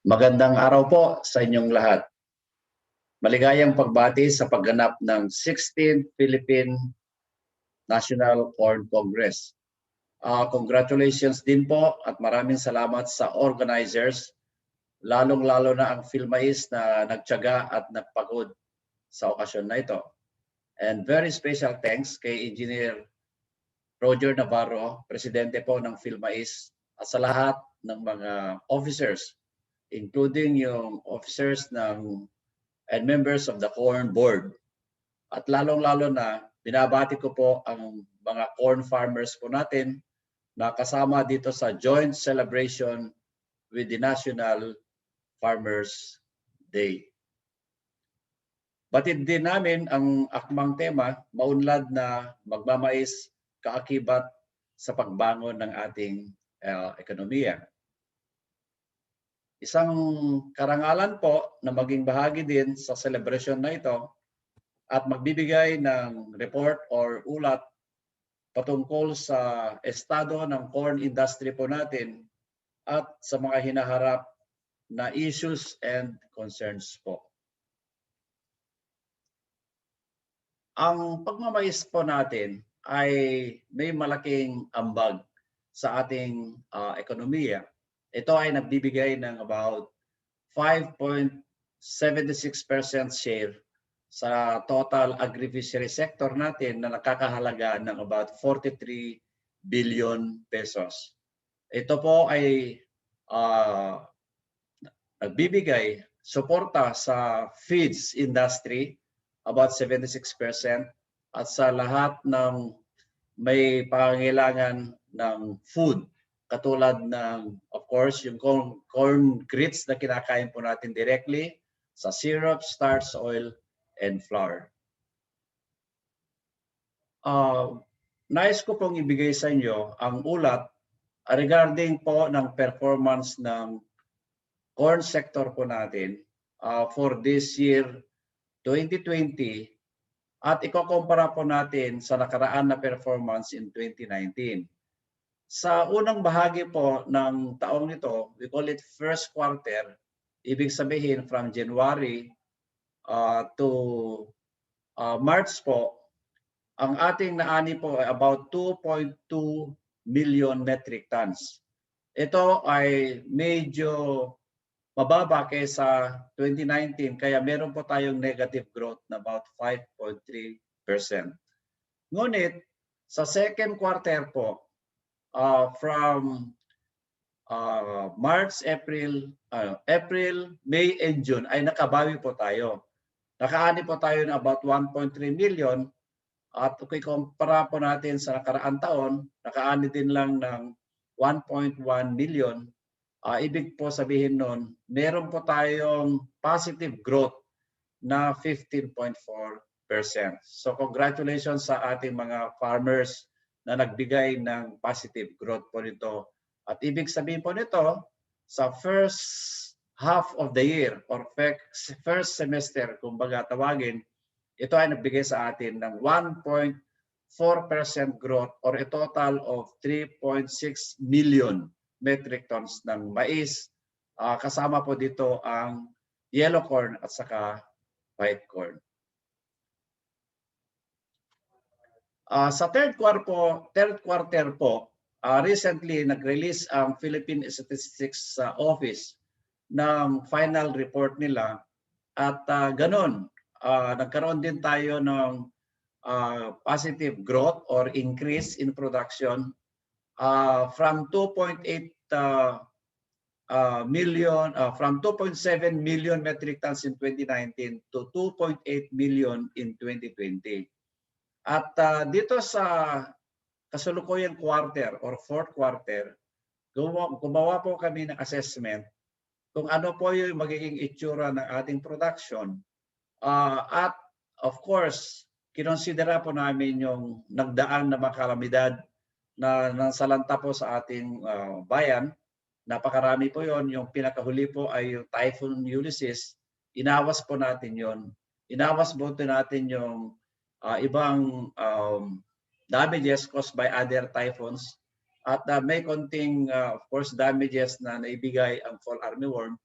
Magandang araw po sa inyong lahat. Maligayang pagbati sa pagganap ng 16th Philippine National Corn Congress. Congratulations din po at maraming salamat sa organizers, lalong-lalo na ang Philmais na nagtiyaga at nagpagod sa okasyon na ito. And very special thanks kay Engineer Roger Navarro, Presidente po ng Philmais, at sa lahat ng mga officers, including yung officers and members of the Corn Board. At lalong-lalo na, binabati ko po ang mga corn farmers po natin na kasama dito sa joint celebration with the National Farmers Day. Batid din namin ang akmang tema, maunlad na magmamais kaakibat sa pagbangon ng ating ekonomiya. Isang karangalan po na maging bahagi din sa celebration na ito at magbibigay ng report or ulat patungkol sa estado ng corn industry po natin at sa mga hinaharap na issues and concerns po. Ang pagmamais po natin ay may malaking ambag sa ating ekonomiya. Ito ay nagbibigay ng about 5.76% share sa total agri-fishery sector natin na nakakahalaga ng about 43 billion pesos. Ito po ay nagbibigay suporta sa feeds industry, about 76%, at sa lahat ng may pangangailangan ng food, katulad ng, of course, yung corn grits na kinakain po natin directly, sa syrup, starch, oil, and flour. Nais ko pong ibigay sa inyo ang ulat regarding po ng performance ng corn sector po natin for this year 2020 at ikukumpara po natin sa nakaraan na performance in 2019. Sa unang bahagi po ng taong ito, we call it first quarter, ibig sabihin from January to March po, ang ating naani po ay about 2.2 million metric tons. Ito ay medyo mababa kaysa 2019, kaya meron po tayong negative growth na about 5.3%. Ngunit sa second quarter po, from March, April, May, and June ay nakabawi po tayo. Nakaani po tayo ng about 1.3 million at kung ikumpara po natin sa nakaraang taon, nakaani din lang ng 1.1 million. Ibig po sabihin nun, meron po tayong positive growth na 15.4%. So congratulations sa ating mga farmers na nagbigay ng positive growth po nito. At ibig sabihin po nito, sa first half of the year or first semester, kumbaga tawagin, ito ay nagbigay sa atin ng 1.4% growth or a total of 3.6 million metric tons ng mais. Kasama po dito ang yellow corn at saka white corn. Sa third quarter po, recently nag-release ang Philippine Statistics Office ng final report nila at ganun, nagkaroon din tayo ng positive growth or increase in production from 2.8 million, from 2.7 million metric tons in 2019 to 2.8 million in 2020. At dito sa kasalukuyang quarter or fourth quarter, gumawa po kami ng assessment kung ano po yung magiging itsura ng ating production. At of course, kinonsidera po namin yung nagdaan na mga kalamidad na nansalanta po sa ating bayan. Napakarami po yon. Yung pinakahuli po ay yung Typhoon Ulysses. Inawas po natin yon. Inawas po natin yung ibang damages caused by other typhoons. At may konting, of course, damages na naibigay ang fall armyworm.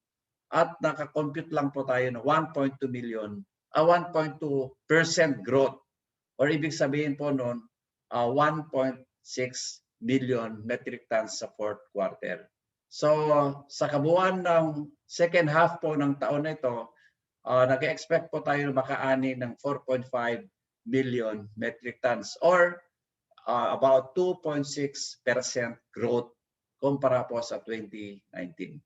at nakakompute lang po tayo ng 1.2 million, 1.2% growth. Or ibig sabihin po noon, 1.6 million metric tons sa fourth quarter. So sa kabuuan ng second half po ng taon na ito, nag-expect po tayo na makaani ng 4.5 million metric tons or about 2.6% growth kumpara po sa 2019.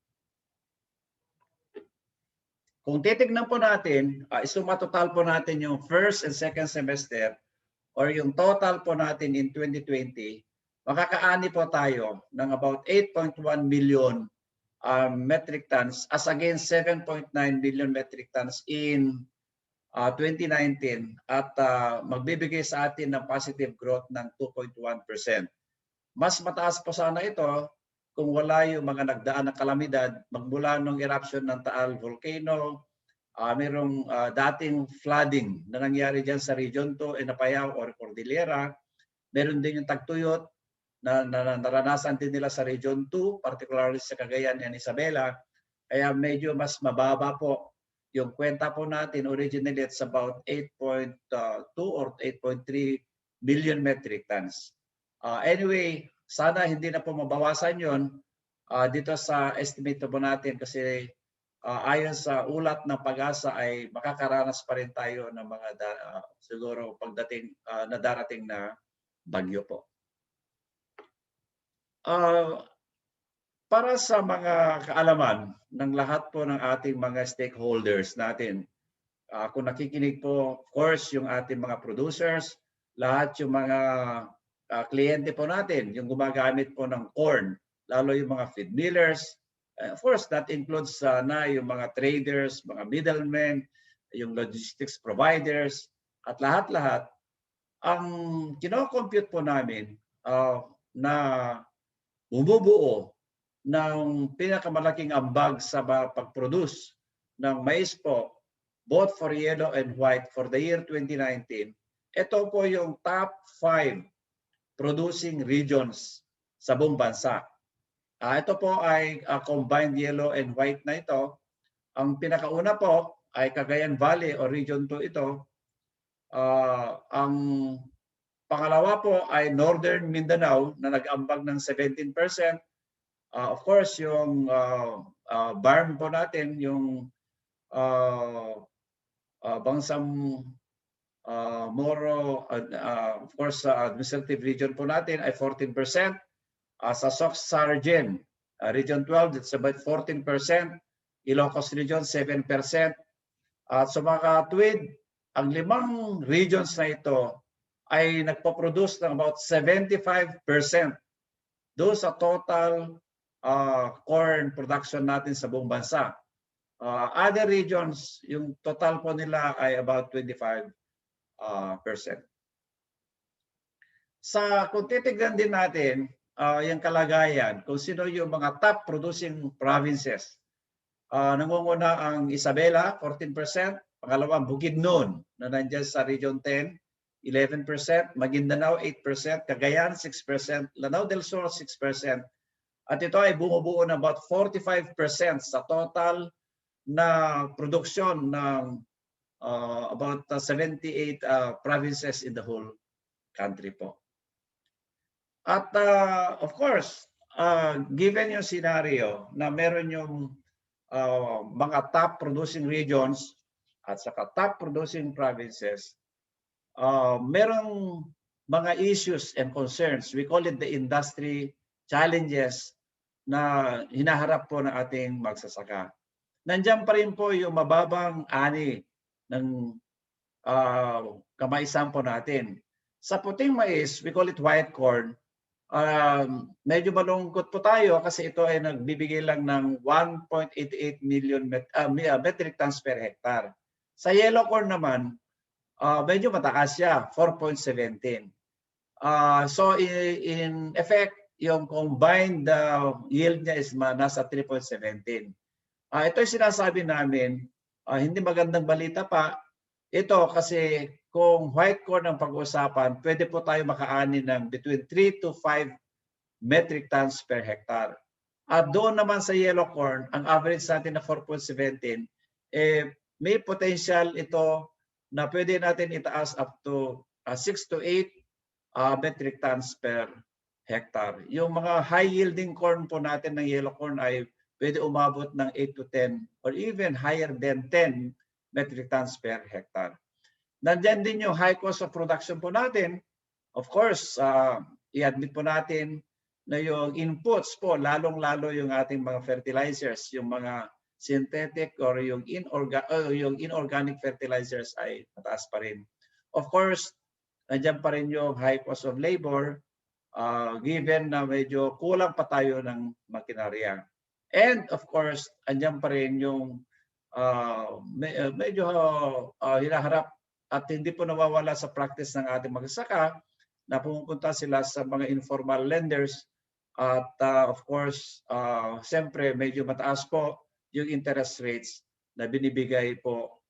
Kung titignan po natin, isumatotal po natin yung first and second semester or yung total po natin in 2020, makakaani po tayo ng about 8.1 million metric tons as against 7.9 million metric tons in 2019 at magbibigay sa atin ng positive growth ng 2.1%. Mas mataas po sana ito kung wala yung mga nagdaan na kalamidad magmula nung eruption ng Taal Volcano, mayroong dating flooding na nangyari dyan sa Region 2 in Apayao or Cordillera. Meron din yung tagtuyot na naranasan din nila sa Region 2, particularly sa Cagayan and Isabela. Kaya medyo mas mababa po yung kwenta po natin. Originally, it's about 8.2 or 8.3 billion metric tons. Anyway, sana hindi na po mabawasan yun dito sa estimate po natin kasi ayon sa ulat ng Pag-asa ay makakaranas pa rin tayo ng mga siguro pagdating na darating na bagyo po. Para sa mga kaalaman ng lahat po ng ating mga stakeholders natin, kung nakikinig po, of course, yung ating mga producers, lahat yung mga kliyente po natin, yung gumagamit po ng corn, lalo yung mga feed millers. Of course, that includes na yung mga traders, mga middlemen, yung logistics providers, at lahat-lahat. Ang kino-compute po namin na bumubuo ng pinakamalaking ambag sa pag-produce ng mais po, both for yellow and white for the year 2019, ito po yung top 5 producing regions sa buong bansa. Ito po ay combined yellow and white na ito. Ang pinakauna po ay Cagayan Valley o Region 2 ito. Ang pangalawa po ay Northern Mindanao na nag-ambag ng 17%. Of course, yung BARM po natin, yung Bangsang Moro, of course, administrative region po natin ay 14%. Sa Sox-Sargen, Region 12, it's about 14%. Ilocos Region, 7%. At sa mga tuwid, ang 5 regions na ito ay nagpo-produce ng about 75% doon sa total corn production natin sa buong bansa. Other regions, yung total po nila ay about 25%. Kung titignan din natin yung kalagayan, kung sino yung mga top producing provinces. Nangunguna ang Isabela, 14%. Pangalawa, Bukidnon, na nandiyan sa Region 10, 11%. Maguindanao, 8%. Cagayan, 6%. Lanao del Sur, 6%. At ito ay bumubuo ng about 45% sa total na produksyon ng about 78 provinces in the whole country po. At of course, given yung scenario na meron yung mga top producing regions at saka top producing provinces, merong mga issues and concerns. We call it the industry challenges na hinaharap po ng ating magsasaka. Nandiyan pa rin po yung mababang ani ng kamaisan po natin. Sa puting mais, we call it white corn, medyo malungkot po tayo kasi ito ay nagbibigay lang ng 1.88 million metric tons per hectare. Sa yellow corn naman, medyo mataas siya, 4.17. So in effect, yung combined yield niya is nasa 3.17. Ito yung sinasabi namin, hindi magandang balita pa. Ito kasi kung white corn ang pag-uusapan, pwede po tayo makaani ng between 3 to 5 metric tons per hectare. At doon naman sa yellow corn, ang average natin na 4.17, may potential ito na pwede natin itaas up to 6 to 8 metric tons per hectare. Yung mga high-yielding corn po natin ng yellow corn ay pwede umabot ng 8 to 10 or even higher than 10 metric tons per hectare. Nandiyan din yung high cost of production po natin. Of course, i-admit po natin na yung inputs po, lalong-lalo yung ating mga fertilizers, yung mga synthetic or yung inorganic fertilizers ay mataas pa rin. Of course, nandiyan pa rin yung high cost of labor, given na medyo kulang pa tayo ng makinarya. And of course, andyan pa rin yung medyo hinaharap at hindi po nawawala sa practice ng ating magsasaka na pumupunta sila sa mga informal lenders at of course, siyempre medyo mataas po yung interest rates na binibigay po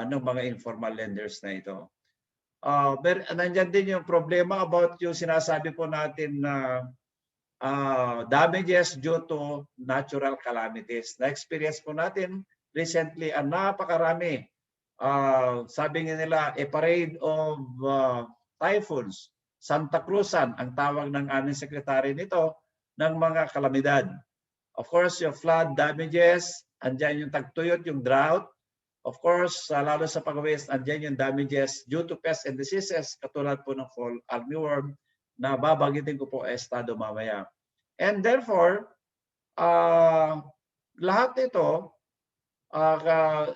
ng mga informal lenders na ito. Pero nandiyan din yung problema about yung sinasabi po natin na damages due to natural calamities. Na-experience po natin recently ang napakarami. Sabi nga nila, a parade of typhoons. Santa Cruzan ang tawag ng aming sekretary nito ng mga kalamidad. Of course, yung flood damages, andyan yung tagtuyot, yung drought. Of course, lalo sa pag-west, andyan yung damages due to pests and diseases, katulad po ng fall armyworm na babagitin ko po estado mamaya. And therefore, lahat ito,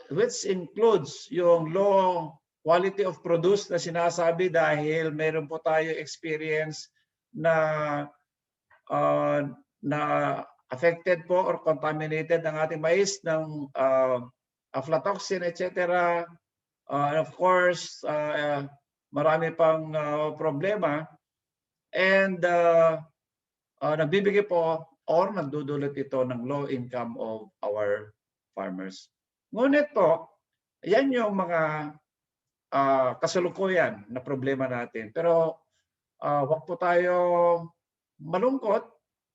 which includes yung low quality of produce na sinasabi dahil meron po tayo experience na affected po or contaminated ang ating mais ng aflatoxin, etc. Of course, marami pang problema and nagbibigay po or nagdudulot ito ng low income of our farmers. Ngunit po, yan yung mga kasalukuyan na problema natin. Pero wag po tayo malungkot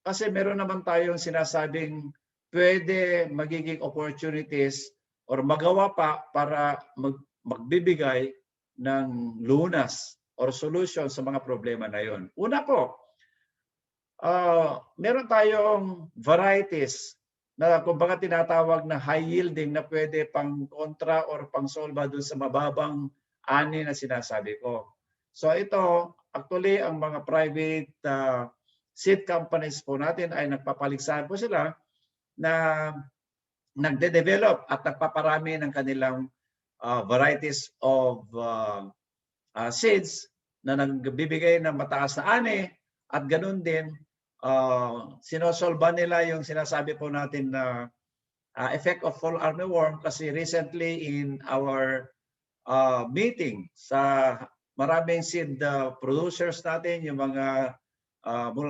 kasi meron naman tayong sinasabing pwede magiging opportunities or magawa pa para magbibigay ng lunas or solution sa mga problema na yon. Una po, meron tayong varieties na kumbaga tinatawag na high yielding na pwede pang kontra or pang solba dun sa mababang ani na sinasabi ko. So ito, actually ang mga private seed companies po natin ay nagpapaligsahan po sila na nagde-develop at nagpaparami ng kanilang varieties of seeds na nagbibigay ng mataas na ani at ganun din sinosolba nila yung sinasabi po natin na effect of fall armyworm kasi recently in our meeting sa maraming seed producers natin, yung mga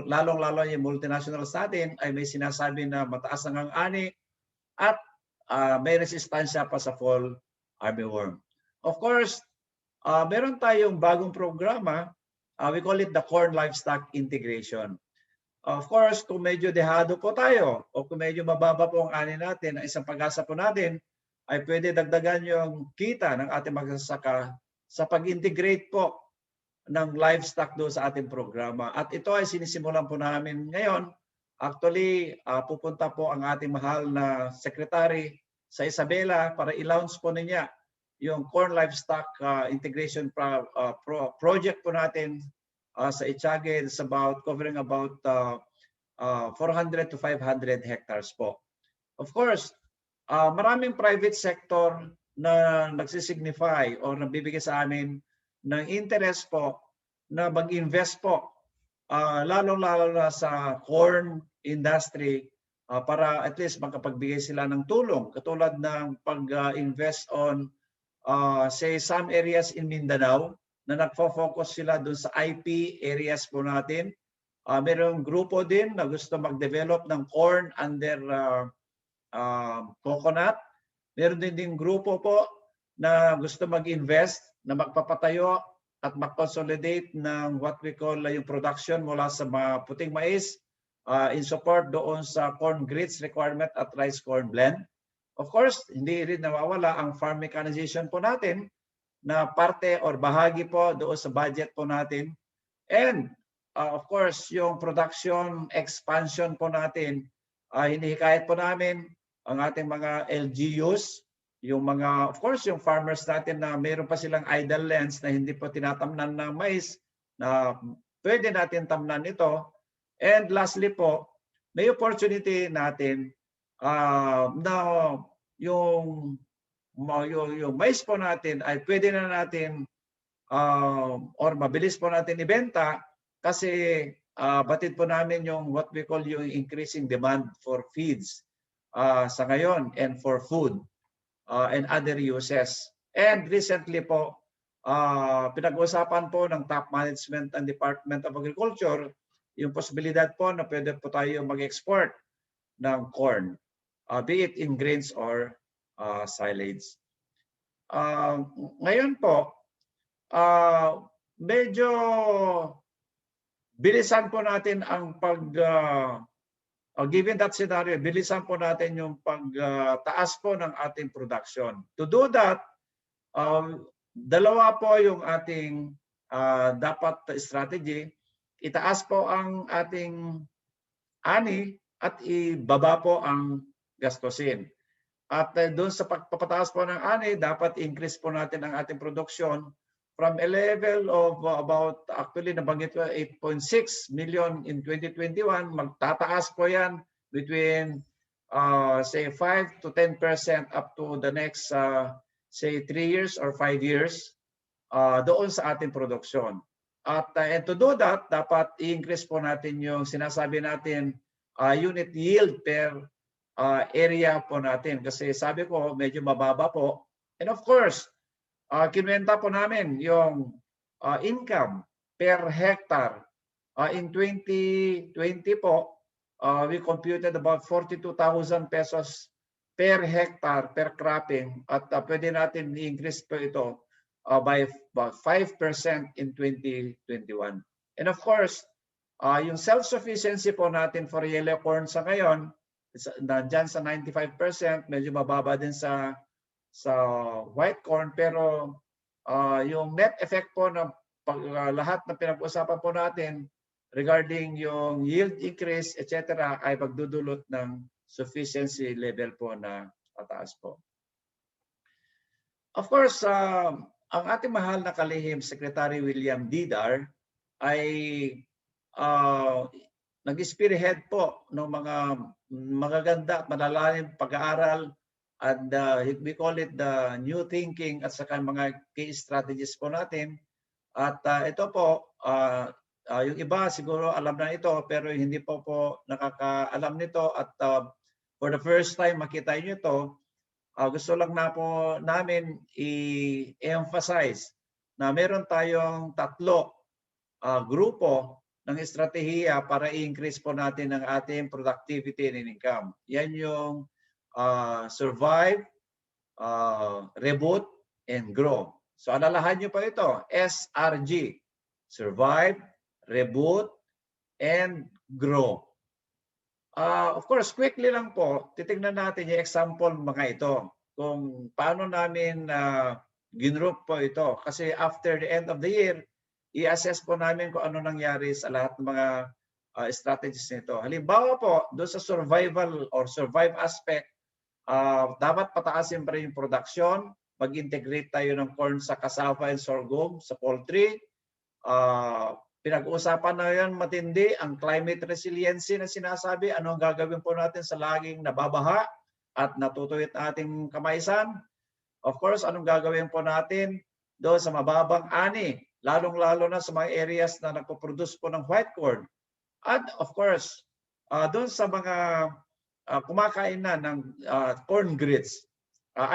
lalong-lalo yung multinationals natin ay may sinasabi na mataas ang ani at may resistensya pa sa fall armyworm. Of course, meron tayong bagong programa, we call it the corn livestock integration. Of course, kung medyo dehado po tayo o kung medyo mababa po ang ani natin, ang isang pag-asa po natin ay pwede dagdagan yung kita ng ating magsasaka sa pag-integrate po ng livestock doon sa ating programa. At ito ay sinisimulan po namin ngayon. Actually, pupunta po ang ating mahal na secretary sa Isabela para i-launch po niya yung corn livestock integration project po natin sa Itiague. It's about covering about 400 to 500 hectares po. Of course, maraming private sector na nagsisignify o nagbibigay sa amin ng interest po na mag-invest po lalong-lalo na sa corn industry para at least makapagbigay sila ng tulong katulad ng pag-invest on say some areas in Mindanao na nagfo-focus sila dun sa IP areas po natin. Mayroong grupo din na gusto mag-develop ng corn under coconut. Meron din grupo po na gusto mag-invest na magpapatayo at mag-consolidate ng what we call yung production mula sa puting mais in support doon sa corn grits requirement at rice corn blend. Of course, hindi rin nawawala ang farm mechanization po natin na parte or bahagi po doon sa budget po natin. And of course, yung production expansion po natin, hinihikayat po namin ang ating mga LGUs, yung mga, of course, yung farmers natin na mayroon pa silang idle lands na hindi po tinatamnan ng mais, na pwede natin tamnan ito. And lastly po, may opportunity natin na yung mais po natin ay pwede na natin or mabilis po natin ibenta kasi batid po namin yung what we call yung increasing demand for feeds sa ngayon and for food and other uses. And recently po, pinag-usapan po ng top management and Department of Agriculture yung posibilidad po na pwede po tayo mag-export ng corn, be it in grains or silage. Ngayon po, medyo bilisan po natin ang given that scenario, bilisan po natin yung pagtaas po ng ating production. To do that, dalawa po yung ating dapat strategy. Itaas po ang ating ani at ibaba po ang gastusin. At doon sa pagpapataas po ng ani, dapat increase po natin ang ating production from a level of about, actually nabanggit ko 8.6 million in 2021, magtataas po yan between say 5 to 10% up to the next say 3 years or 5 years doon sa ating production. At and to do that, dapat i-increase po natin yung sinasabi natin unit yield per area po natin. Kasi sabi ko, medyo mababa po. And of course, kinuwenta po namin yung income per hectare. In 2020 po, we computed about 42,000 pesos per hectare per cropping. At pwede natin i-increase po ito by about 5% in 2021. And of course, yung self-sufficiency po natin for yellow corn sa ngayon, nandyan sa 95%, medyo mababa din sa white corn, pero yung net effect po ng lahat na pinag-usapan po natin regarding yung yield increase, etc., ay magdudulot ng sufficiency level po na pataas po. Of course, ang ating mahal na kalihim, Secretary William Didar, ay nag-spearhead po ng mga magaganda at malalalim pag-aaral, and we call it the new thinking at saka mga key strategies po natin. At ito po, yung iba siguro alam na ito pero hindi po nakakaalam nito, at for the first time makita nyo ito. Gusto lang na po namin i-emphasize na meron tayong 3 grupo ng estratehiya para i-increase po natin ang ating productivity and income. Yan yung survive, reboot, and grow. So alalahan nyo pa ito, SRG, survive, reboot, and grow. Of course, quickly lang po, titignan natin yung example mga ito, kung paano namin ginroup po ito. Kasi after the end of the year, i-assess po namin kung ano nangyari sa lahat ng mga strategies nito. Halimbawa po, doon sa survival or survive aspect, dapat pataasin pa rin yung production, mag-integrate tayo ng corn sa cassava and sorghum, sa poultry. Pinag-uusapan na yan matindi ang climate resiliency na sinasabi. Ano ang gagawin po natin sa laging nababaha at natutuyot ating kamaisan? Of course, anong gagawin po natin doon sa mababang ani, lalong-lalo na sa mga areas na nagpo-produce po ng white corn. At of course, doon sa mga kumakain na ng corn grits,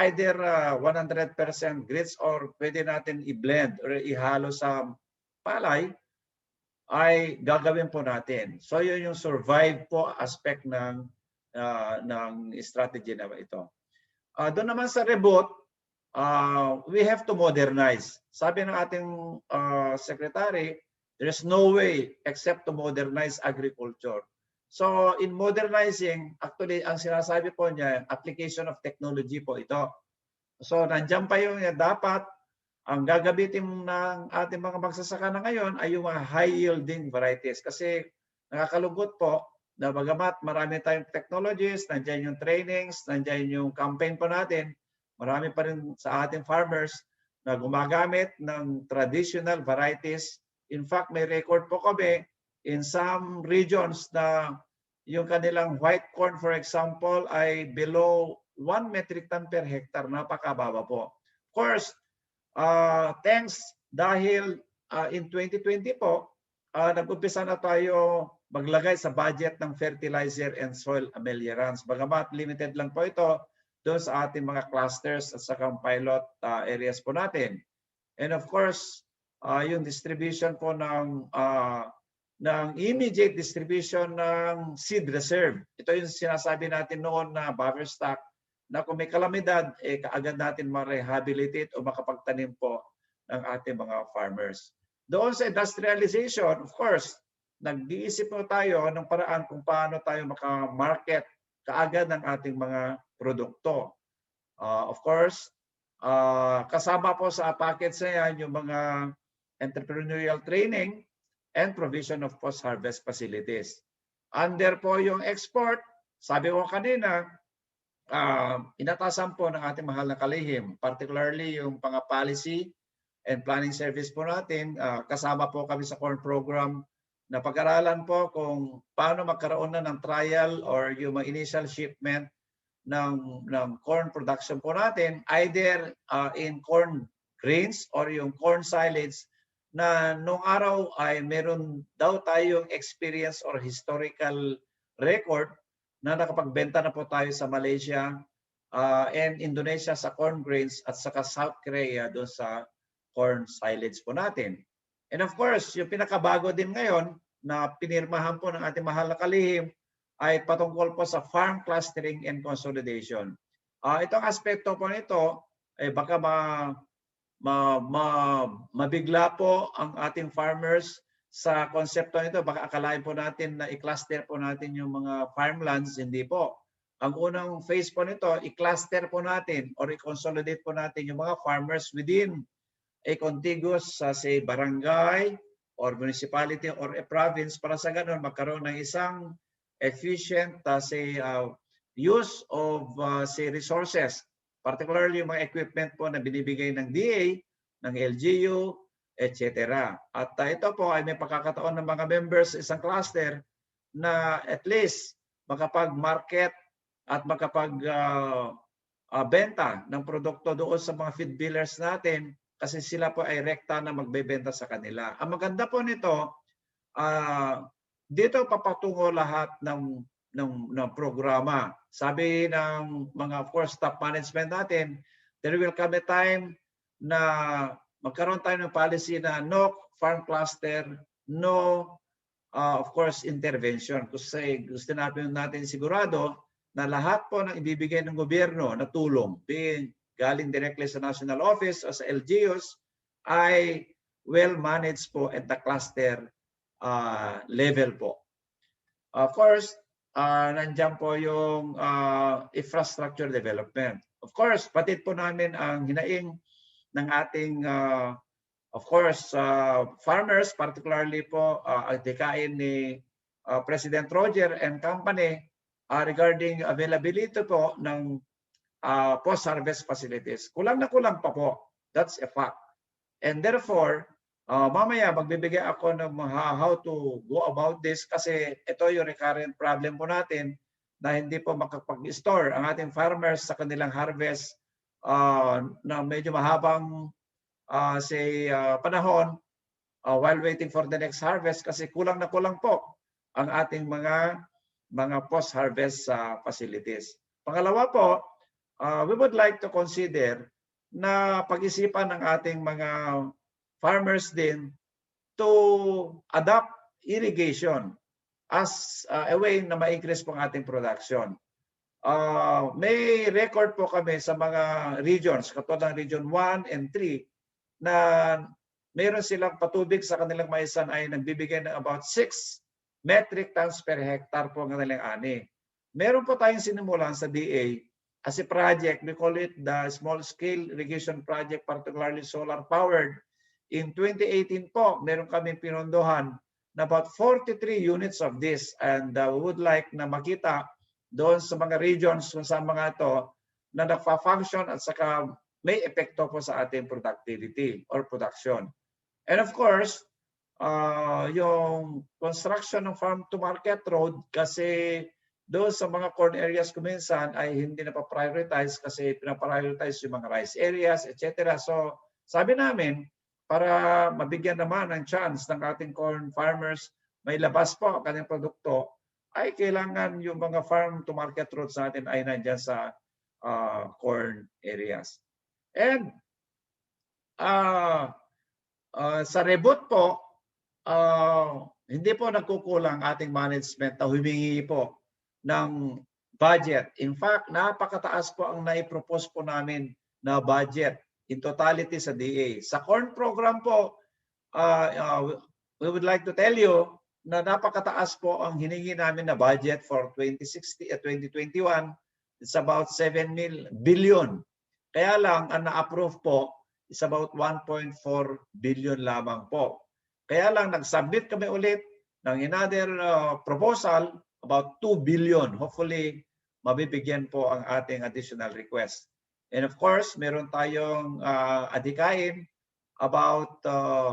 either 100% grits or pwede natin i-blend or ihalo sa palay, ay gagawin po natin. So yun yung survive po aspect ng strategy na ito. Doon naman sa reboot, we have to modernize. Sabi ng ating secretary, there is no way except to modernize agriculture. So in modernizing, actually ang sinasabi po niya, application of technology po ito. So nandiyan pa yung dapat ang gagamitin ng ating mga magsasaka na ngayon ay yung mga high yielding varieties. Kasi nakakalungkot po na bagamat marami tayong technologies, nandiyan yung trainings, nandiyan yung campaign po natin, marami pa rin sa ating farmers na gumagamit ng traditional varieties. In fact, may record po kami in some regions na yung kanilang white corn, for example, ay below 1 metric ton per hectare. Napakababa po. Of course, thanks dahil in 2020 po, nag-umpisa na tayo maglagay sa budget ng fertilizer and soil ameliorants. Bagamat limited lang po ito doon sa ating mga clusters at saka pilot areas po natin. And of course, yung distribution po ng immediate distribution ng seed reserve. Ito yung sinasabi natin noon na buffer stock na kung may kalamidad, kaagad natin ma-rehabilitate o makapagtanim po ng ating mga farmers. Doon sa industrialization, of course, nag-iisip po tayo ng paraan kung paano tayo maka-market kaagad ng ating mga produkto. Of course, kasama po sa package na yan yung mga entrepreneurial training and provision of post-harvest facilities. Under po yung export, sabi ko kanina, inatasan po ng ating mahal na kalihim, particularly yung mga policy and planning service po natin. Kasama po kami sa corn program na pag-aralan po kung paano magkaroon na ng trial or yung initial shipment ng corn production po natin, either in corn grains or yung corn silage na nung araw ay meron daw tayong experience or historical record na nakapagbenta na po tayo sa Malaysia and Indonesia sa corn grains at saka South Korea doon sa corn silage po natin. And of course, yung pinakabago din ngayon na pinirmahan po ng ating mahal na kalihim ay patungkol po sa farm clustering and consolidation. Itong aspekto po nito ay baka mabigla po ang ating farmers sa konsepto nito. Baka akalain po natin na i-cluster po natin yung mga farmlands. Hindi po. Ang unang phase po nito, i-cluster po natin or i-consolidate po natin yung mga farmers within a contiguous say barangay or municipality or a province para sa ganun magkaroon ng isang efficient use of say resources, particularly yung mga equipment po na binibigay ng DA, ng LGU, etc. At ito po ay may pagkakataon ng mga members sa isang cluster na at least makapag-market at makapag-benta ng produkto doon sa mga feed dealers natin kasi sila po ay rekta na magbebenta sa kanila. Ang maganda po nito, dito papatungo lahat ng programa. Sabi ng mga, of course, top management natin, there will come a time na magkaroon tayo ng policy na no farm cluster, no, of course, intervention. Kasi gusto natin sigurado na lahat po ng ibibigay ng gobyerno na tulong, being galing directly sa national office o sa LGUs, ay well managed po at the cluster level po. Of course, nandiyan po yung infrastructure development. Of course, patid po namin ang hinaing ng ating, of course, farmers, particularly po ang dikain ni President Roger and company regarding availability po ng post-harvest facilities. Kulang na kulang pa po. That's a fact. And therefore, mamaya magbibigay ako ng how to go about this kasi ito yung recurrent problem po natin na hindi po makapag-store ang ating farmers sa kanilang harvest na medyo mahabang panahon while waiting for the next harvest kasi kulang na kulang po ang ating mga post-harvest facilities. Pangalawa po, we would like to consider na pag-isipan ng ating mga farmers din to adopt irrigation as a way na ma-increase po ang ating production. May record po kami sa mga regions, katulad ng Region 1 and 3, na mayroon silang patubig sa kanilang maisan ay nagbibigay ng about 6 metric tons per hectare po ang kanilang ani. Meron po tayong sinimulan sa DA as a project, we call it the small scale irrigation project, particularly solar powered. In 2018 po, meron kami pinondohan na about 43 units of this, and we would like na makita doon sa mga regions kung saan mga ito na nagfa-function at saka may epekto po sa ating productivity or production. And of course, yung construction ng farm to market road, kasi doon sa mga corn areas kuminsan ay hindi na pa-prioritize kasi pinaprioritize yung mga rice areas, etc. So sabi namin, para mabigyan naman ng chance ng ating corn farmers, may labas po ang kanyang produkto, ay kailangan yung mga farm to market roads natin ay nandyan sa corn areas. And sa reboot po, hindi po nagkukulang ating management na humingi po ng budget. In fact, napakataas po ang naipropose po namin na budget in totality sa DA. Sa corn program po, we would like to tell you na napakataas po ang hiningi namin na budget for 2021. It's about 7 billion. Kaya lang, ang na-approve po is about 1.4 billion lamang po. Kaya lang, nag-submit kami ulit ng another proposal about 2 billion. Hopefully, mabibigyan po ang ating additional request. And of course, meron tayong adhikain about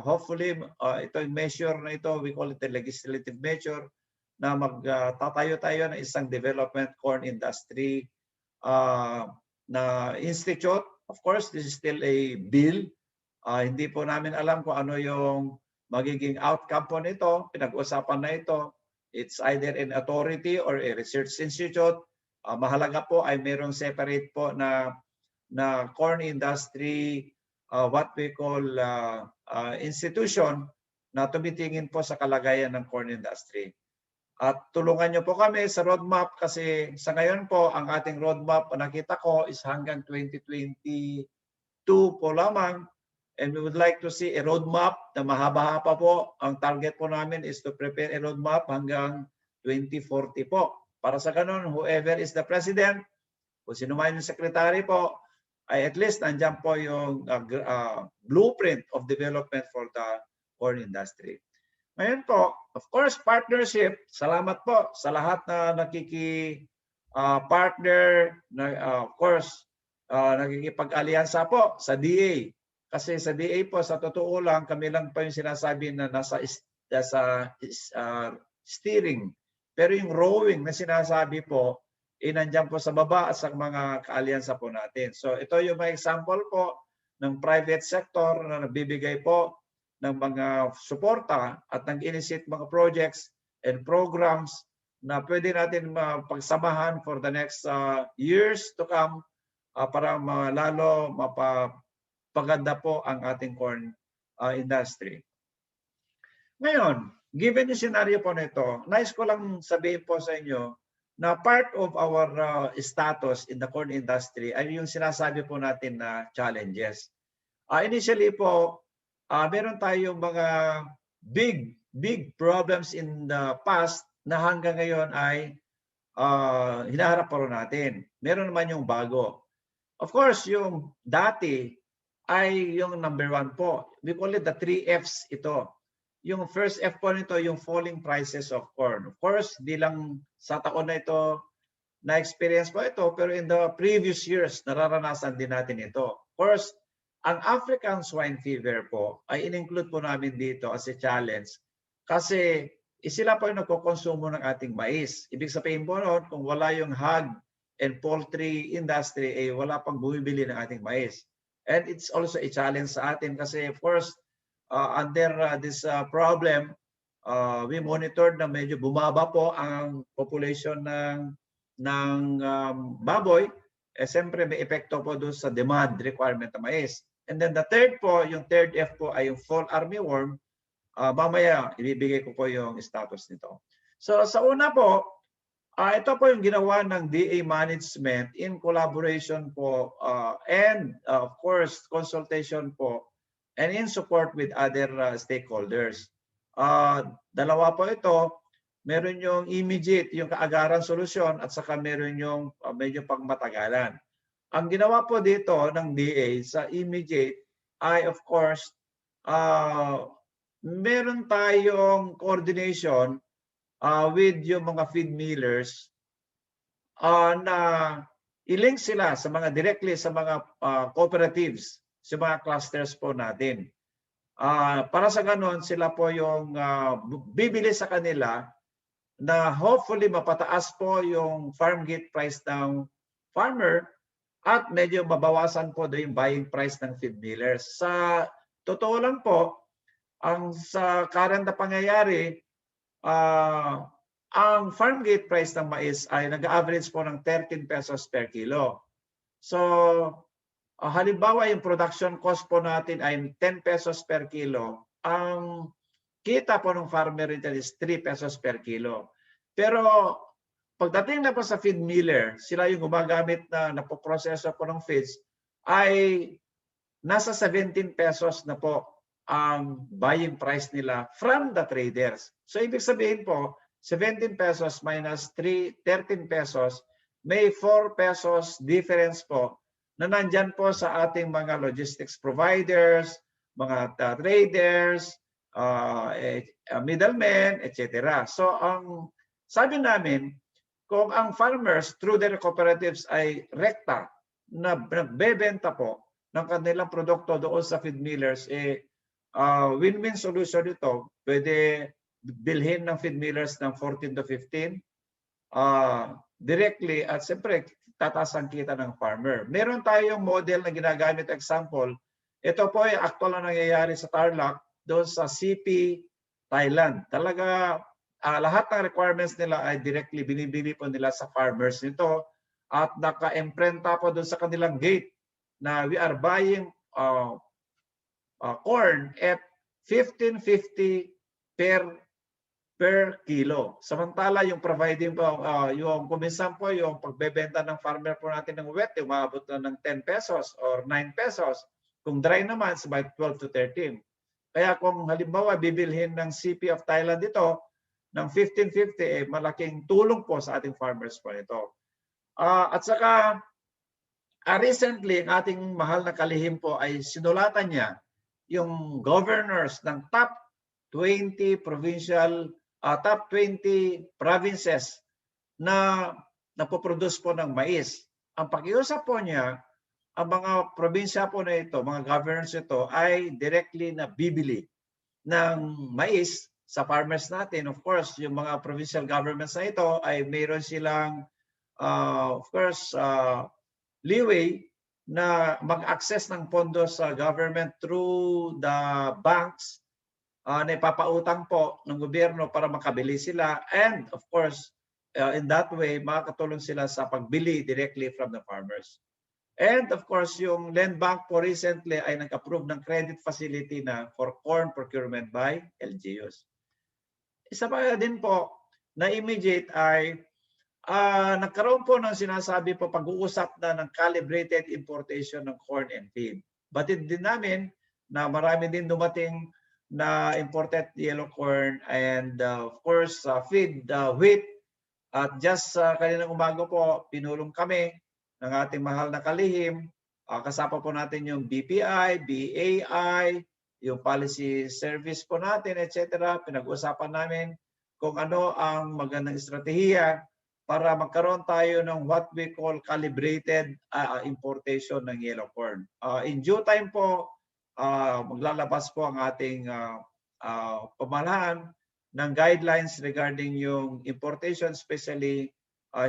hopefully itong measure na ito, we call it a legislative measure, na magtatayo tayo ng isang development corn industry na institute. Of course, this is still a bill. Hindi po namin alam kung ano yung magiging outcome po nito. Pinag-usapan na ito. It's either an authority or a research institute. Mahalaga po ay mayroong separate po na corn industry, what we call institution na tumitingin po sa kalagayan ng corn industry. At tulungan nyo po kami sa roadmap kasi sa ngayon po ang ating roadmap nakita ko is hanggang 2022 po lamang, and we would like to see a roadmap na mahaba-haba po. Ang target po namin is to prepare a roadmap hanggang 2040 po. Para sa ganun, whoever is the president, kung sino man yung secretary po, ay at least nandiyan po yung blueprint of development for the corn industry. Ngayon po, of course, partnership. Salamat po sa lahat na nakiki-partner, of course, nakikipag-alyansa po sa DA. Kasi sa DA po, sa totoo lang, kami lang po yung sinasabi na nasa steering. Pero yung rowing na sinasabi po, nandiyan po sa baba at sa mga kaalyansa po natin. So ito yung mga example po ng private sector na nagbibigay po ng mga suporta at nag-initiate mga projects and programs na pwede natin pagsamahan for the next years to come para lalo mapaganda po ang ating corn industry. Ngayon, given yung scenario po nito, nais ko lang sabihin po sa inyo na part of our status in the corn industry ay yung sinasabi po natin na challenges. Initially po, meron tayong mga big problems in the past na hanggang ngayon ay hinaharap pa rin natin. Meron naman yung bago. Of course, yung dati ay yung number 1 po. We call it the 3 Fs ito. Yung first F po nito, yung falling prices of corn. Of course, di lang sa taon na ito, na-experience po ito, pero in the previous years, nararanasan din natin ito. Of course, ang African swine fever po ay in-include po namin dito as a challenge kasi sila po yung nagkokonsumo ng ating mais. Ibig sabihin po noon, kung wala yung hog and poultry industry, wala pang bumibili ng ating mais. And it's also a challenge sa atin kasi of course, under this problem, we monitored na medyo bumaba po ang population ng baboy. Siyempre may epekto po doon sa demand requirement ng mais. And then the third po, yung third F po ay yung fall armyworm. Mamaya, ibibigay ko po yung status nito. So sa una po, ito po yung ginawa ng DA management in collaboration po and of course consultation po and in support with other stakeholders. Dalawa po ito. meron yung immediate, yung kaagaran solusyon, at saka meron yung medyo pangmatagalan. Ang ginawa po dito ng DA sa immediate ay of course, meron tayong coordination with yung mga feed millers na i-link sila sa mga directly sa mga cooperatives, sa mga clusters po natin. Para sa ganon, sila po yung bibili sa kanila na hopefully mapataas po yung farm gate price ng farmer at medyo mabawasan po yung buying price ng feed millers. Sa totoo lang po, ang sa current na pangyayari, ang farm gate price ng mais ay nag-average po ng 13 pesos per kilo. So, halimbawa yung production cost po natin ay 10 pesos per kilo. Ang kita po ng farmer retail is 3 pesos per kilo. Pero pagdating na po sa feed miller, sila yung gumagamit na napoproseso po ng feeds, ay nasa 17 pesos na po ang buying price nila from the traders. So ibig sabihin po, 17 pesos minus 13 pesos, may 4 pesos difference po na nandyan po sa ating mga logistics providers, mga traders, middlemen, etc. So ang sabi namin, kung ang farmers through their cooperatives ay rekta na nagbebenta po ng kanilang produkto doon sa feed millers, win-win solution ito. Pwede bilhin ng feed millers ng 14 to 15 directly at siyempre tataas ang kita ng farmer. Meron tayong model na ginagamit, example, ito po ay actual na nangyayari sa Tarlac doon sa CP Thailand. Talaga lahat ng requirements nila ay directly binibili po nila sa farmers nito at naka-imprenta po doon sa kanilang gate na we are buying corn at 15.50 per kilo. Samantala yung providing po, yung kuminsan po yung pagbebenta ng farmer po natin ng wet, umabot na ng 10 pesos or 9 pesos. Kung dry naman, it's about 12 to 13. Kaya kung halimbawa bibilhin ng CP of Thailand ito ng 15.50, malaking tulong po sa ating farmers po ito. At saka recently, ang ating mahal na kalihim po ay sinulatan niya yung governors ng top 20 provincial, top 20 provinces na napoproduce po ng mais. Ang pakiusap po niya, ang mga probinsya po na ito, mga governors ito, ay directly na bibili ng mais sa farmers natin. Of course, yung mga provincial governments na ito ay mayroon silang, of course, leeway na mag-access ng pondo sa government through the banks na ipapautang po ng gobyerno para makabili sila. And of course, in that way, makakatulong sila sa pagbili directly from the farmers. And of course, yung Land Bank po recently ay nag-approve ng credit facility na for corn procurement by LGUs. Isa pa din po na immediate ay nagkaroon po ng sinasabi po pag-uusap na ng calibrated importation ng corn and feed. Batid din namin na marami din dumating na imported yellow corn and of course feed, wheat. At just kaninang umaga po, pinulong kami ng ating mahal na kalihim. Kasama po natin yung BPI, BAI, yung policy service po natin, etc. Pinag-usapan namin kung ano ang magandang estratehiya para magkaroon tayo ng what we call calibrated importation ng yellow corn. In due time po, maglalabas po ang ating pamahalaan ng guidelines regarding yung importation, especially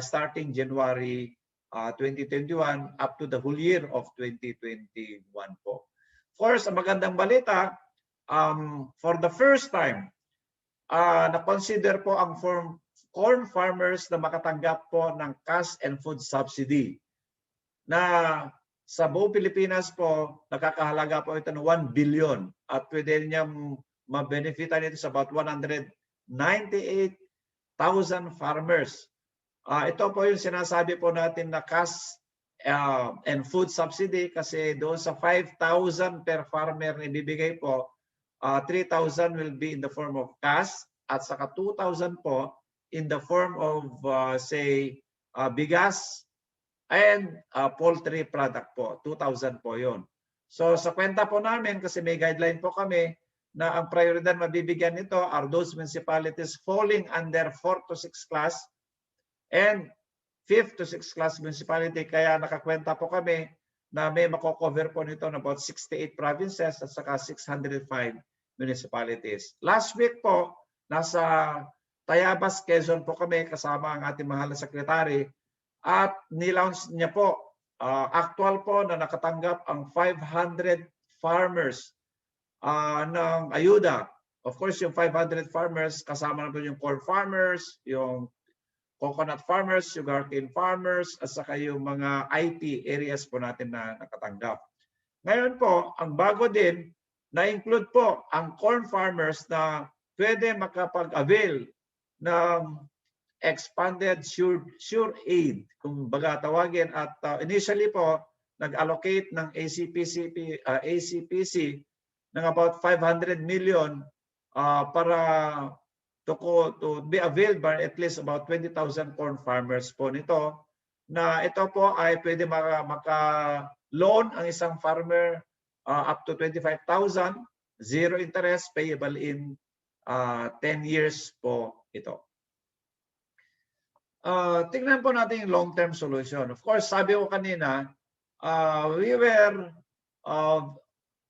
starting January 2021 up to the whole year of 2021 po. Of course, ang magandang balita, for the first time, na-consider po ang corn farmers na makatanggap po ng cash and food subsidy na sa buong Pilipinas po, nakakahalaga po ito ng 1 billion at pwede niyang mabenefitan ito sa about 198,000 farmers. Ito po yung sinasabi po natin na cash and food subsidy kasi doon sa 5,000 per farmer na ibibigay po, 3,000 will be in the form of cash at saka 2,000 po in the form of say bigas and poultry product po. 2,000 po yun. So sa kwenta po namin, kasi may guideline po kami na ang prioridad mabibigyan nito are those municipalities falling under 4 to 6 class and 5th to 6th class municipality. Kaya nakakwenta po kami na may mako-cover po nito na about 68 provinces at saka 605 municipalities. Last week po, nasa Tayabas, Quezon po kami kasama ang ating mahal na sekretary at nilaunch niya po, actual po na nakatanggap ang 500 farmers ng ayuda. Of course, yung 500 farmers, kasama na po yung corn farmers, yung coconut farmers, sugarcane farmers, at saka yung mga IP areas po natin na nakatanggap. Ngayon po, ang bago din, na-include po ang corn farmers na pwede makapag-avail ng expanded sure aid, kung baga tawagin. At initially po, nag-allocate ng ACPC ng about 500 million para to be availed by at least about 20,000 corn farmers po nito, na ito po ay pwede maka-loan ang isang farmer up to 25,000, zero interest, payable in 10 years po ito. Tingnan po natin yung long-term solution. Of course, sabi ko kanina, we were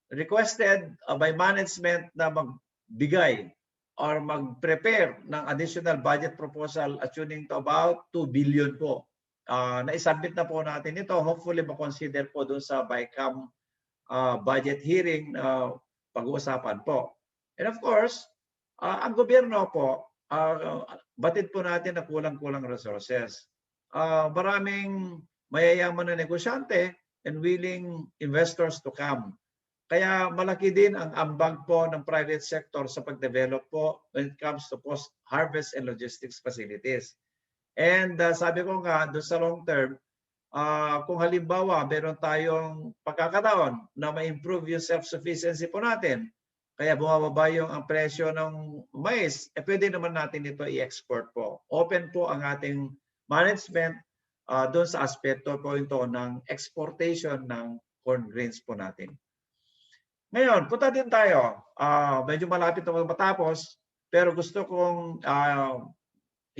requested by management na magbigay or mag-prepare ng additional budget proposal attuning to about 2 billion po. Na-submit na po natin ito. Hopefully, makonsider po doon sa BICAM budget hearing na pag-uusapan po. And of course, ang gobyerno po, batid po natin na kulang-kulang resources. Maraming mayayaman na negosyante and willing investors to come. Kaya malaki din ang ambag po ng private sector sa pag-develop po when it comes to post-harvest and logistics facilities. And sabi ko nga, doon sa long term, kung halimbawa meron tayong pagkakataon na ma-improve yung self-sufficiency po natin, kaya bumababa yung ang presyo ng mais, pwede naman natin ito i-export po. Open po ang ating management doon sa aspekto po ito ng exportation ng corn grains po natin. Ngayon, punta din tayo. Medyo malapit na matapos, pero gusto kong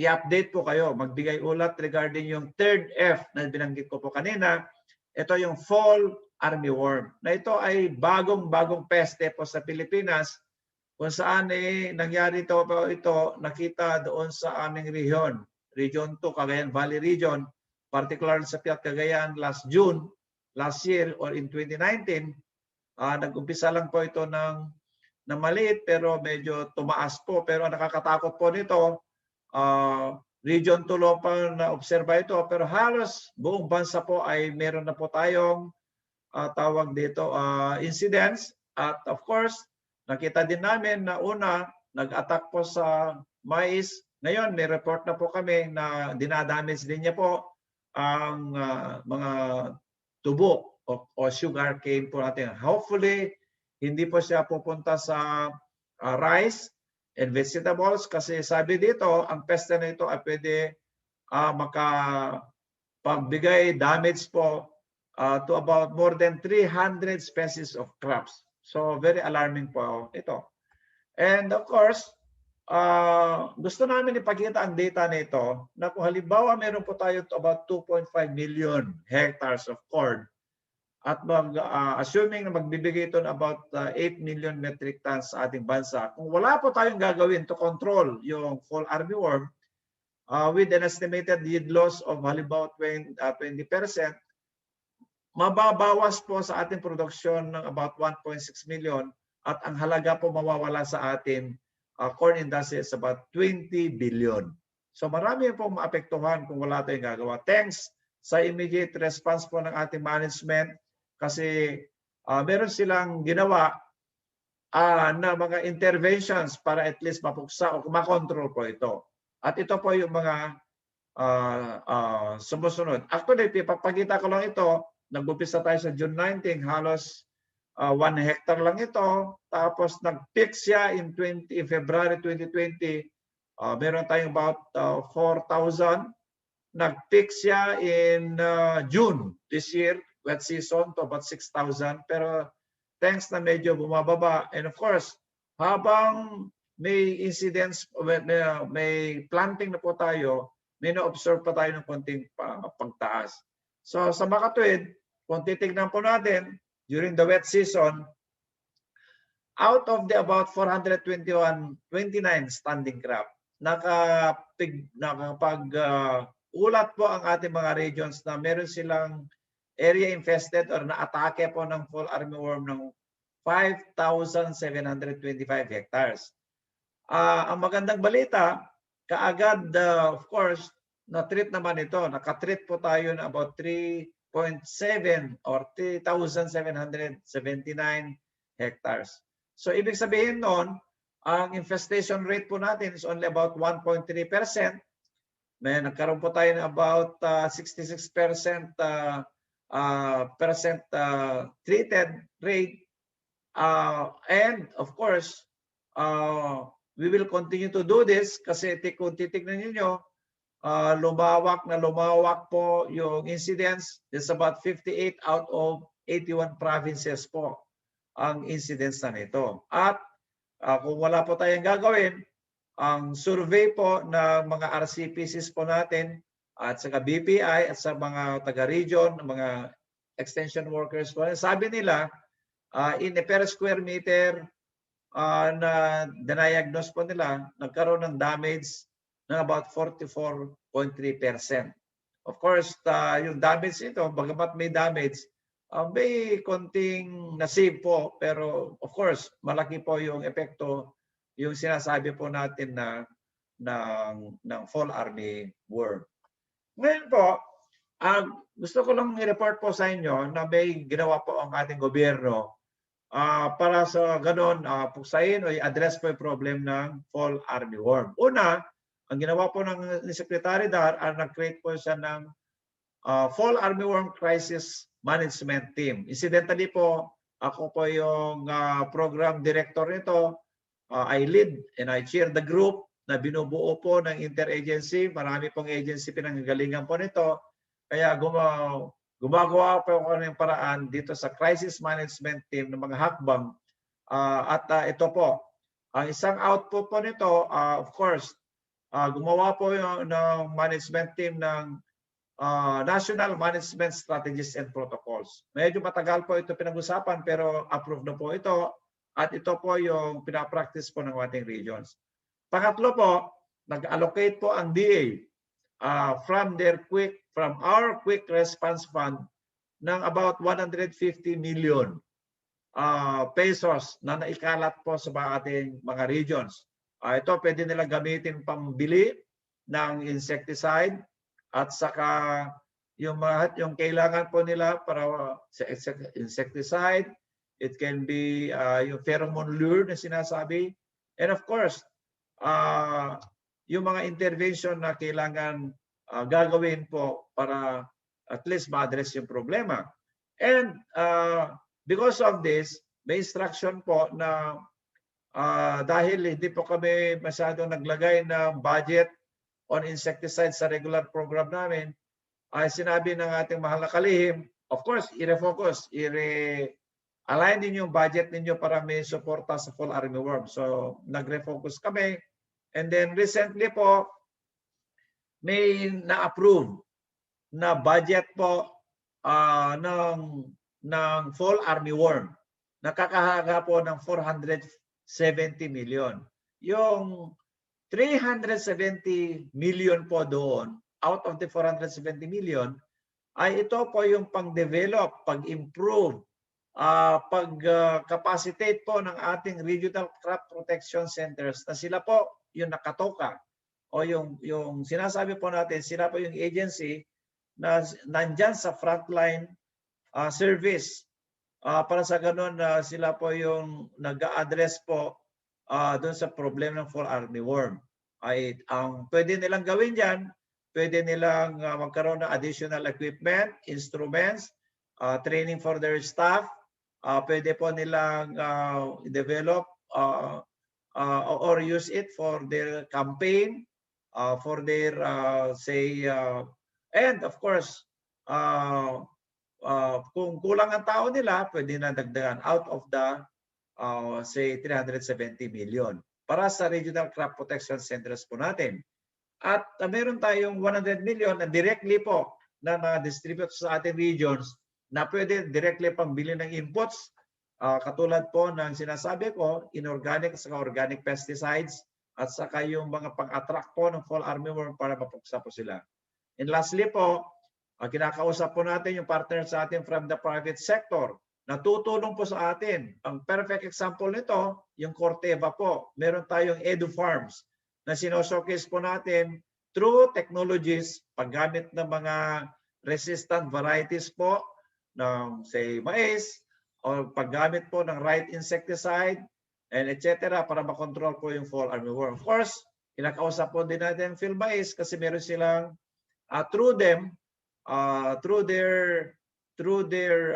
i-update po kayo, magbigay ulat regarding yung third F na binanggit ko po kanina. Ito yung fall armyworm. Na ito ay bagong peste po sa Pilipinas, kung saan nangyari ito nakita doon sa aming region, Region 2, Cagayan Valley Region, particularly sa Piat Cagayan last year or in 2019. Nag-umpisa lang po ito ng maliit pero medyo tumaas po. Pero ang nakakatakot po nito, Region 2 lang pa na-obserba ito, pero halos buong bansa po ay meron na po tayong tawag dito incidents. At of course, nakita din namin na una, nag-attack po sa mais. Ngayon, may report na po kami na dinadamage din niya po ang mga tubo o sugar cane po natin. Hopefully, hindi po siya pupunta sa rice and vegetables kasi sabi dito, ang peste na ito ay pwede makapagbigay damage po to about more than 300 species of crops. So, very alarming po ito. And of course, gusto namin ipakita ang data nito na kung halimbawa meron po tayo about 2.5 million hectares of corn at assuming na magbibigay ito ng about 8 million metric tons sa ating bansa, kung wala po tayong gagawin to control yung fall armyworm with an estimated yield loss of halimbawa 20%, mababawas po sa ating produksyon ng about 1.6 million at ang halaga po mawawala sa ating corn industry is about 20 billion. So marami po maapektuhan kung wala tayong gagawa. Thanks sa immediate response po ng ating management kasi meron silang ginawa na mga interventions para at least mapuksa o makontrol po ito. At ito po yung mga sumusunod. Actually, ipapakita ko lang ito. Nag-umpisa tayo sa June 19, halos 1 hectare lang ito. Tapos nag-peak siya in February 2020 Meron tayong about 4,000. Nag-peak siya in June this year, wet season, to about 6,000. Pero thanks na medyo bumababa. And of course, habang may incidents, may planting na po tayo, may na-observe pa tayo ng konting pagtaas. So sa makatuwid, kung titignan po natin, during the wet season, out of the about 429 standing crop, nakapag-ulat po ang ating mga regions na meron silang area infested or na-atake po ng fall armyworm ng 5,725 hectares. Ang magandang balita, kaagad, of course, na-treat naman ito. Nakatreat po tayo na about 3.7 or 3,779 hectares. So, ibig sabihin noon, ang infestation rate po natin is only about 1.3%. May nagkaroon po tayo ng about 66% treated rate. And of course, we will continue to do this kasi kung titignan niyo, lumawak po yung incidence. There's about 58 out of 81 provinces po ang incidence na nito. At kung wala po tayong gagawin, ang survey po ng mga RCPCs po natin at sa BPI at sa mga taga-region, mga extension workers po, sabi nila, in a per square meter na diagnose po nila, nagkaroon ng damage ng about 44.3%. Of course, yung damage ito, bagamat may damage, may konting nasave po, pero of course, malaki po yung epekto, yung sinasabi po natin na ng fall armyworm. Ngayon po, gusto ko lang i-report po sa inyo na may ginawa po ang ating gobyerno para sa ganon, puksain o i-address po yung problem ng fall armyworm. Una, ang ginawa po ng Secretary Dar, nag-create po siya ng fall armyworm crisis management team. Incidentally po, ako po yung program director nito. I lead and I chair the group na binubuo po ng interagency. Marami pong agency pinanggagalingan po nito. Kaya gumagawa po ako ng paraan dito sa crisis management team ng mga hakbang. Ito po, ang isang output po nito, of course, gumawa po yung ng management team ng National Management Strategies and Protocols. Medyo matagal po ito pinag-usapan pero approved na po ito at ito po yung pinapractice po ng ating regions. Pangatlo po, nag-allocate po ang DA from our quick response fund ng about 150 million pesos na naikalat po sa ating mga regions. Ito pwede nila gamitin pambili ng insecticide at saka yung kailangan po nila para sa insecticide, it can be yung pheromone lure na sinasabi. And of course, yung mga intervention na kailangan gagawin po para at least ma-address yung problema. And because of this, may instruction po na dahil hindi po kami masyadong naglagay ng budget on insecticides sa regular program namin, ay sinabi ng ating mahal na kalihim, of course, i-refocus, i-align ninyo yung budget ninyo para may suporta sa fall armyworm. So, nag-refocus kami. And then recently po, may na-approve na budget po ng fall armyworm. Nakakahaga po ng 470 million. Yung 370 million po doon, out of the 470 million, ay ito po yung pang-develop, pag-improve, pag-capacitate po ng ating regional crop protection centers na sila po yung nakatoka o yung sinasabi po natin, sila po yung agency na nandyan sa frontline service para sa ganun sila po yung nag-a-address po doon sa problem ng fall armyworm. Ang pwede nilang gawin dyan, pwede nilang magkaroon ng additional equipment, instruments, training for their staff. Pwede po nilang develop or use it for their campaign, for their and of course, kung kulang ang tao nila, pwede na dagdagan out of the say 370 million para sa regional crop protection centers po natin. At meron tayong 100 million na directly po na na-distribute sa ating regions na pwede directly pambili ng inputs, katulad po ng sinasabi ko, inorganic at organic pesticides at saka yung mga pang-attract po ng fall armyworm para mapuksa po sila. And lastly po, kinakausap po natin yung partners sa atin from the private sector na tutulong po sa atin. Ang perfect example nito, yung Corteva po. Meron tayong Edu Farms na sino-showcase po natin through technologies, paggamit ng mga resistant varieties po ng say mais, o paggamit po ng right insecticide, and etc. para makontrol po yung fall armyworm. Of course, kinakausap po din natin field mais kasi meron silang through their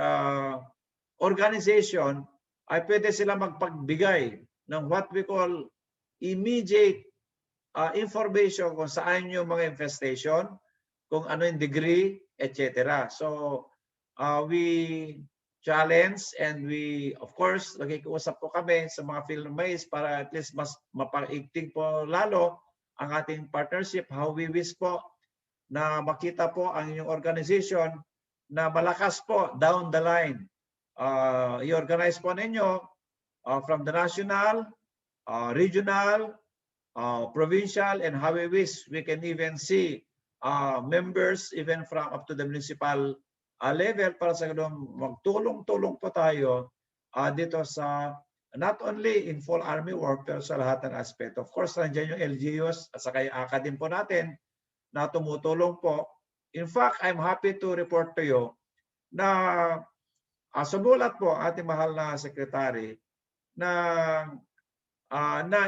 organization ay pwede sila magpagbigay ng what we call immediate information kung saan yung mga infestation, kung ano yung degree, etc. So we challenge and we, of course, nagkikiusap po kami sa mga field mais para at least mas mapaigting po lalo ang ating partnership. How we wish po na makita po ang inyong organization na malakas po down the line. I-organize po ninyo from the national, regional, provincial, and how we wish we can even see members even from up to the municipal level para sa ganun magtulong-tulong po tayo dito sa not only in fall armyworm pero sa lahat ng aspect. Of course, nandiyan yung LGUs at saka yung academy po natin na tumutulong po. In fact, I'm happy to report to you na sumulat po ating mahal na secretary na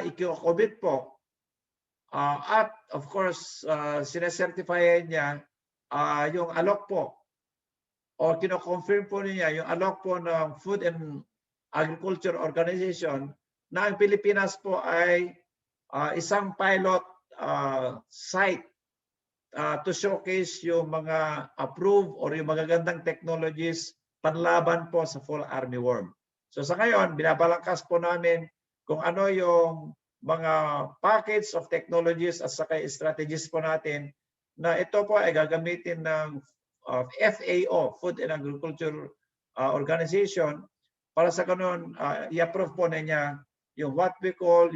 i-commit po at of course sinesertify niya yung alok po o kino-confirm po niya yung alok po ng Food and Agriculture Organization na ang Pilipinas po ay isang pilot site to showcase yung mga approved or yung magagandang technologies panlaban po sa fall armyworm. So sa ngayon, binabalangkas po namin kung ano yung mga package of technologies at saka strategies po natin na ito po ay gagamitin ng FAO, Food and Agriculture Organization, para sa ganun i-approve po na niya yung what we call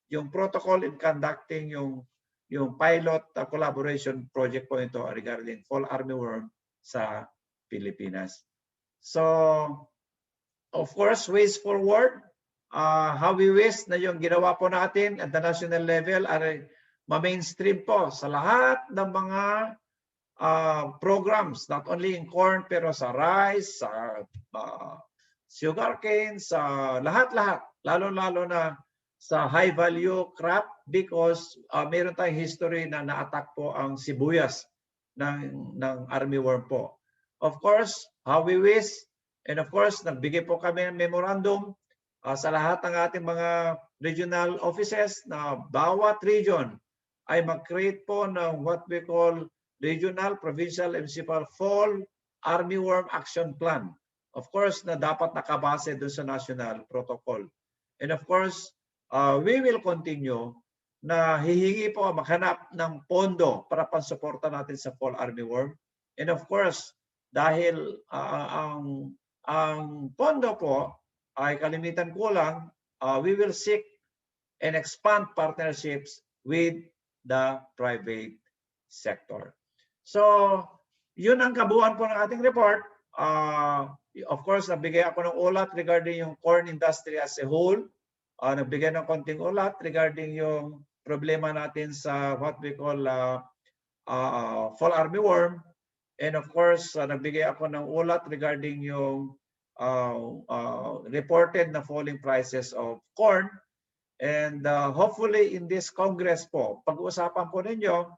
yung protocol in conducting yung pilot collaboration project po ito regarding fall armyworm sa Pilipinas. So, of course, ways forward, how we wish na yung ginawa po natin at the national level ay ma-mainstream po sa lahat ng mga programs, not only in corn pero sa rice, sa sugarcane, sa lahat-lahat, lalo-lalo na sa high value crop because meron tayong history na na-attack po ang sibuyas ng armyworm po. Of course, how we wish, and of course, nagbigay po kami ng memorandum sa lahat ng ating mga regional offices na bawat region ay mag-create po ng what we call regional, provincial, and municipal fall armyworm action plan. Of course, na dapat nakabase doon sa national protocol. And of course, we will continue na hihingi po maghanap ng pondo para pansuporta natin sa fall armyworm. And of course, dahil ang pondo po ay kalimitan kulang, we will seek and expand partnerships with the private sector. So, yun ang kabuuan po ng ating report. Of course, nagbigay ako ng ulat regarding yung corn industry as a whole. Nagbigay ng konting ulat regarding yung problema natin sa what we call fall armyworm. And of course, nagbigay ako ng ulat regarding yung reported na falling prices of corn. And hopefully in this Congress po, pag-uusapan po ninyo,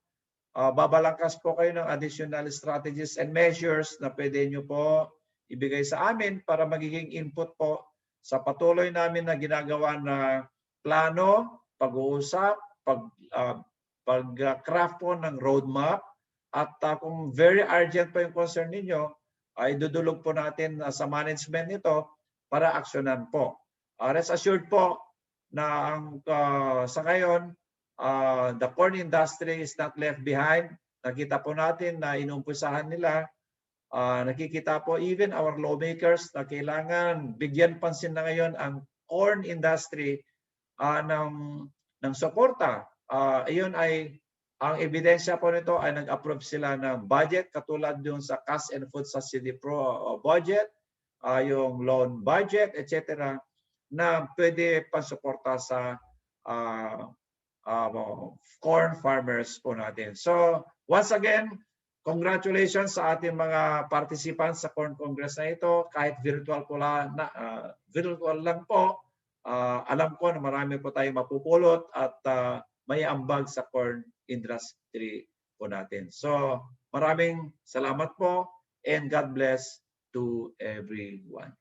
babalangkas po kayo ng additional strategies and measures na pwede nyo po ibigay sa amin para magiging input po sa patuloy namin na ginagawa na plano, pag-uusap, pag-craft po ng roadmap, at kung very urgent po yung concern ninyo, ay dudulog po natin sa management nito para aksyonan po. Rest assured po na sa ngayon, the corn industry is not left behind. Nakita po natin na inumpisahan nila. Nakikita po even our lawmakers na kailangan bigyan pansin na ngayon ang corn industry ng suporta. Iyon ay ang ebidensya po nito ay nag-approve sila ng budget katulad yung sa Cash and Food Subsidy budget, yung loan budget, etc. na pwede pasuporta sa corn farmers po natin. So once again, congratulations sa ating mga participants sa Corn Congress na ito. Kahit virtual lang po, alam ko na marami po tayong mapupulot at may ambag sa corn industry po natin. So maraming salamat po and God bless to everyone.